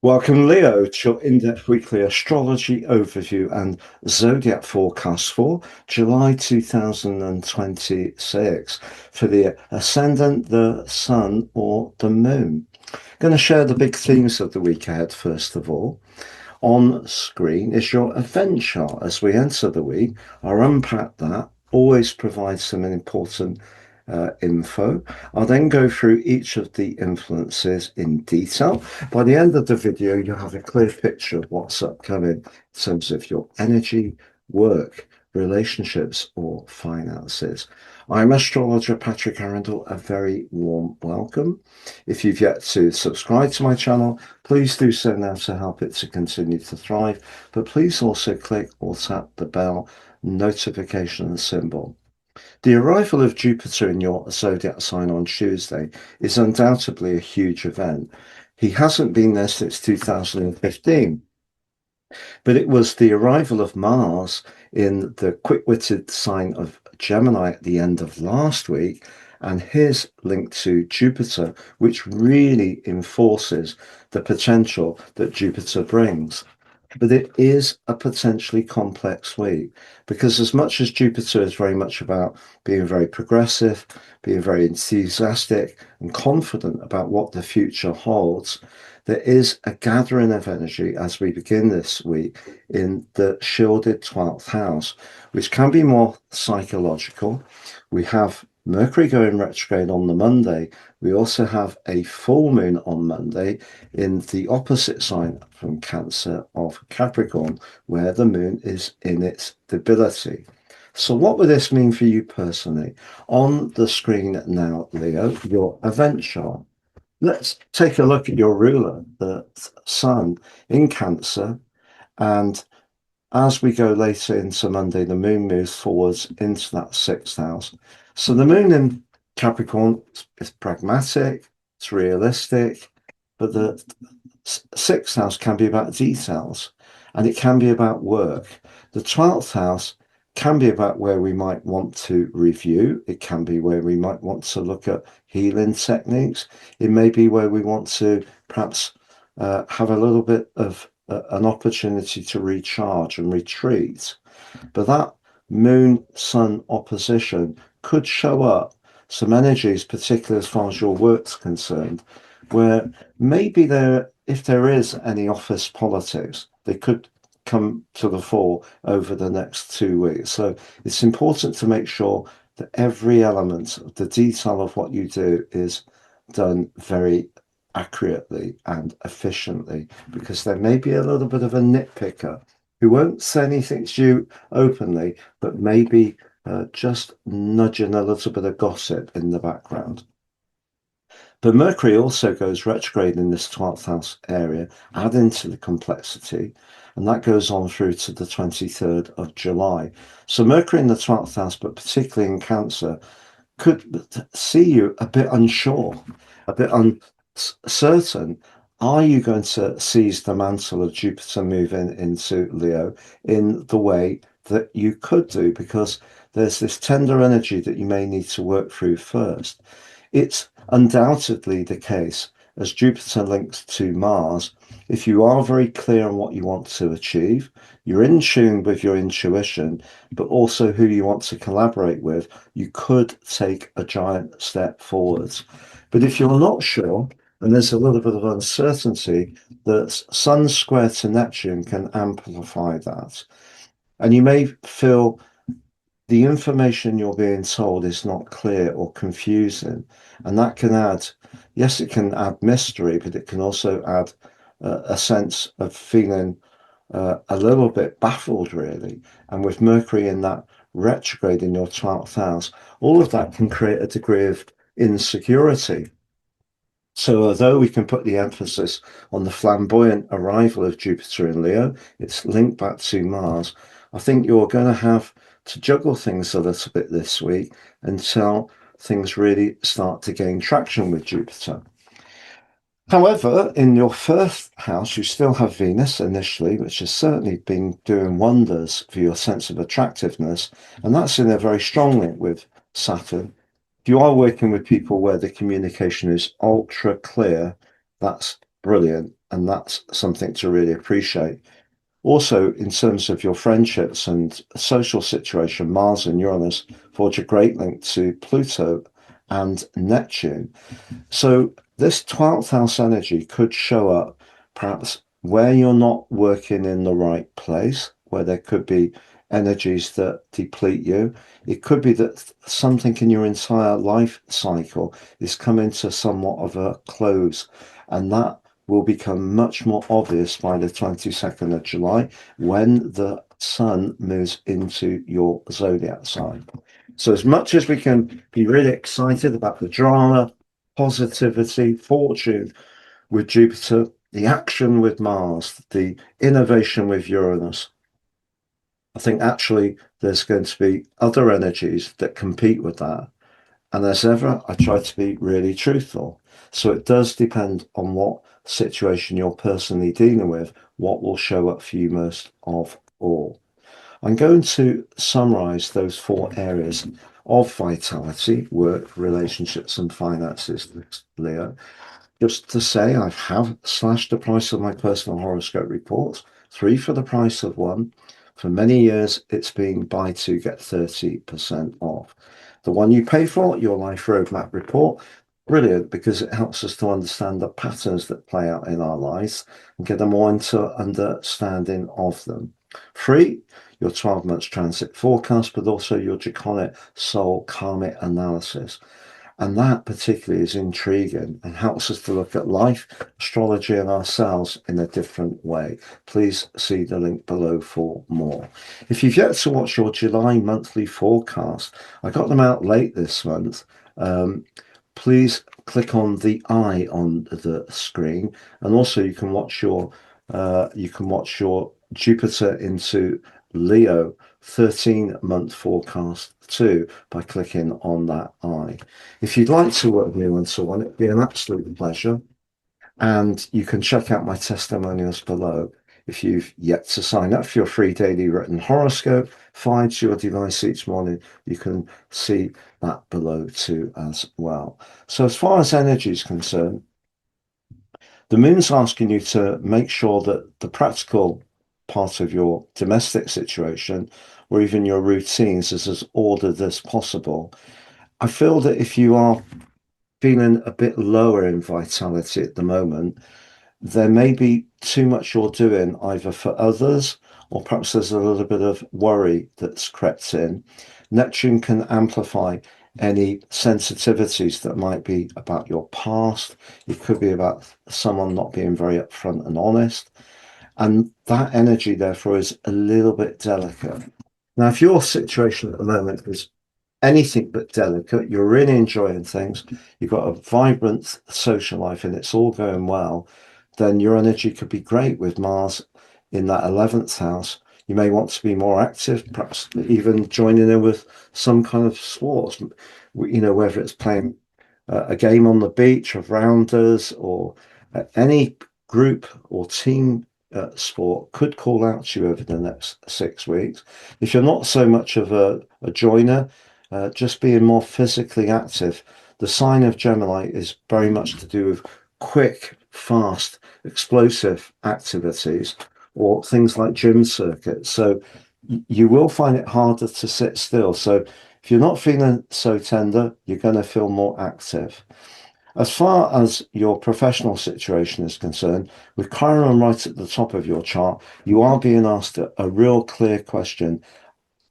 Welcome, Leo, to your in-depth weekly astrology overview and zodiac forecast for July 2026 for the Ascendant, the Sun, or the Moon. Going to share the big themes of the week ahead, first of all. On screen is your event chart as we enter the week. I'll unpack that, always provide some important info. I'll then go through each of the influences in detail. By the end of the video, you'll have a clear picture of what's upcoming in terms of your energy, work, relationships, or finances. I'm astrologer Patrick Arundel. A very warm welcome. If you've yet to subscribe to my channel, please do so now to help it to continue to thrive. But please also click or tap the bell notification symbol. The arrival of Jupiter in your zodiac sign on Tuesday is undoubtedly a huge event. He hasn't been there since 2015, but it was the arrival of Mars in the quick-witted sign of Gemini at the end of last week and his link to Jupiter, which really enforces the potential that Jupiter brings. But it is a potentially complex week because as much as Jupiter is very much about being very progressive, being very enthusiastic and confident about what the future holds, there is a gathering of energy as we begin this week in the shielded 12th house, which can be more psychological. We have Mercury going retrograde on the Monday. We also have a full moon on Monday in the opposite sign from Cancer of Capricorn, where the moon is in its debility. So what would this mean for you personally? On the screen now, Leo, your event chart. Let's take a look at your ruler, the Sun in Cancer, and as we go later into Monday, the moon moves forwards into that sixth house. So the moon in Capricorn is pragmatic, it's realistic, but the sixth house can be about details and it can be about work. The 12th house can be about where we might want to review. It can be where we might want to look at healing techniques. It may be where we want to perhaps have a little bit of an opportunity to recharge and retreat. But that moon-sun opposition could show up some energies, particularly as far as your work's concerned, where maybe if there is any office politics, they could come to the fore over the next 2 weeks. So it's important to make sure that every element of the detail of what you do is done very accurately and efficiently, because there may be a little bit of a nitpicker who won't say anything to you openly, but maybe just nudging a little bit of gossip in the background. But Mercury also goes retrograde in this 12th house area, adding to the complexity, and that goes on through to the 23rd of July. So Mercury in the 12th house, but particularly in Cancer, could see you a bit unsure, a bit uncertain. Are you going to seize the mantle of Jupiter moving into Leo in the way that you could do? Because there's this tender energy that you may need to work through first. It's undoubtedly the case, as Jupiter links to Mars, if you are very clear on what you want to achieve, you're in tune with your intuition, but also who you want to collaborate with, you could take a giant step forwards. But if you're not sure, and there's a little bit of uncertainty, that Sun square to Neptune can amplify that. And you may feel the information you're being told is not clear or confusing. And that can add, yes, it can add mystery, but it can also add a sense of feeling a little bit baffled, really. And with Mercury in that retrograde in your 12th house, all of that can create a degree of insecurity. So although we can put the emphasis on the flamboyant arrival of Jupiter in Leo, it's linked back to Mars, I think you're going to have to juggle things a little bit this week until things really start to gain traction with Jupiter. However, in your first house, you still have Venus initially, which has certainly been doing wonders for your sense of attractiveness, and that's in a very strong link with Saturn. If you are working with people where the communication is ultra clear, that's brilliant. And that's something to really appreciate. Also, in terms of your friendships and social situation, Mars and Uranus forge a great link to Pluto and Neptune. So this 12th house energy could show up perhaps where you're not working in the right place, where there could be energies that deplete you. It could be that something in your entire life cycle is coming to somewhat of a close, and that will become much more obvious by the 22nd of July when the sun moves into your zodiac sign. So as much as we can be really excited about the drama, positivity, fortune with Jupiter, the action with Mars, the innovation with Uranus, I think actually there's going to be other energies that compete with that. And as ever, I try to be really truthful. So it does depend on what situation you're personally dealing with, what will show up for you most of all. I'm going to summarize those four areas of vitality: work, relationships, and finances, Leo. Just to say, I have slashed the price of my personal horoscope reports, three for the price of one. For many years, it's been buy two, get 30% off. The one you pay for, your life roadmap report, brilliant because it helps us to understand the patterns that play out in our lives and get a more into understanding of them. Free, your 12 months transit forecast, but also your draconic soul karmic analysis. And that particularly is intriguing and helps us to look at life, astrology, and ourselves in a different way. Please see the link below for more. If you've yet to watch your July monthly forecast, I got them out late this month. Please click on the eye on the screen, and also you can watch your Jupiter into Leo 13-month forecast too by clicking on that eye. If you'd like to work with me and so on, it'd be an absolute pleasure. And you can check out my testimonials below. If you've yet to sign up for your free daily written horoscope, finds your device each morning, you can see that below too as well. So as far as energy is concerned, the moon's asking you to make sure that the practical part of your domestic situation or even your routines is as ordered as possible. I feel that if you are feeling a bit lower in vitality at the moment, there may be too much you're doing either for others or perhaps there's a little bit of worry that's crept in. Neptune can amplify any sensitivities that might be about your past. It could be about someone not being very upfront and honest. And that energy, therefore, is a little bit delicate. Now, if your situation at the moment is anything but delicate, you're really enjoying things, you've got a vibrant social life and it's all going well, then your energy could be great with Mars in that 11th house. You may want to be more active, perhaps even joining in with some kind of sports, whether it's playing a game on the beach of rounders or any group or team sport could call out to you over the next 6 weeks. If you're not so much of a joiner, just being more physically active. The sign of Gemini is very much to do with quick, fast, explosive activities or things like gym circuits. So you will find it harder to sit still. So if you're not feeling so tender, you're going to feel more active. As far as your professional situation is concerned, with Chiron right at the top of your chart, you are being asked a real clear question.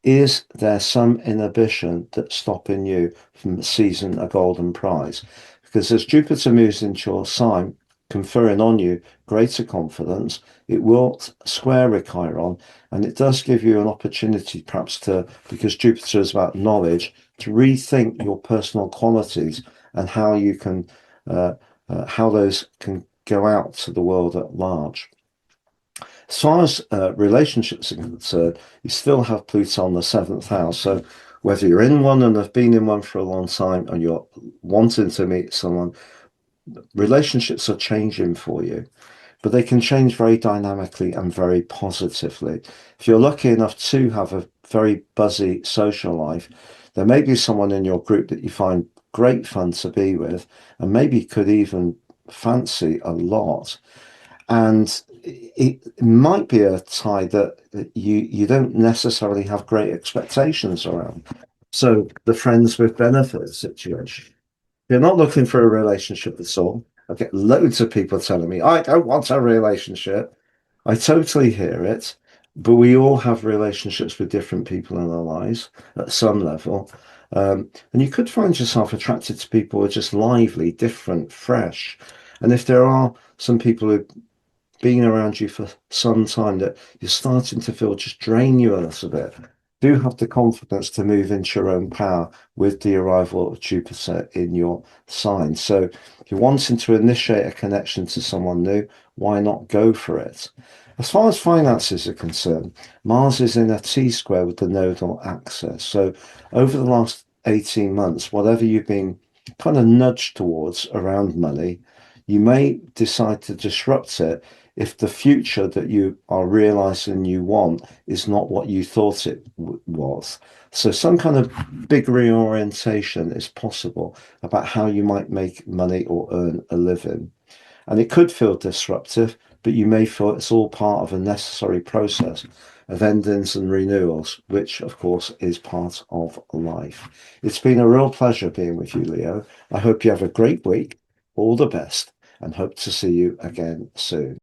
Is there some inhibition that's stopping you from seizing a golden prize? Because as Jupiter moves into your sign, conferring on you greater confidence, it will square with Chiron, and it does give you an opportunity perhaps to, because Jupiter is about knowledge, to rethink your personal qualities and how you can, how those can go out to the world at large. As far as relationships are concerned, you still have Pluto on the seventh house. So whether you're in one and have been in one for a long time and you're wanting to meet someone, relationships are changing for you, but they can change very dynamically and very positively. If you're lucky enough to have a very buzzy social life, there may be someone in your group that you find great fun to be with, and maybe could even fancy a lot. And it might be a tie that you don't necessarily have great expectations around. So the friends with benefits situation. You're not looking for a relationship at all. I get loads of people telling me, I don't want a relationship. I totally hear it, but we all have relationships with different people in our lives at some level. And you could find yourself attracted to people who are just lively, different, fresh. And if there are some people who being around you for some time that you're starting to feel just drain you a little bit, do have the confidence to move into your own power with the arrival of Jupiter in your sign. So if you're wanting to initiate a connection to someone new, why not go for it? As far as finances are concerned, Mars is in a T-square with the nodal axis. So over the last 18 months, whatever you've been kind of nudged towards around money, you may decide to disrupt it if the future that you are realizing you want is not what you thought it was. So some kind of big reorientation is possible about how you might make money or earn a living. And it could feel disruptive, but you may feel it's all part of a necessary process of endings and renewals, which of course is part of life. It's been a real pleasure being with you, Leo. I hope you have a great week. All the best, and hope to see you again soon.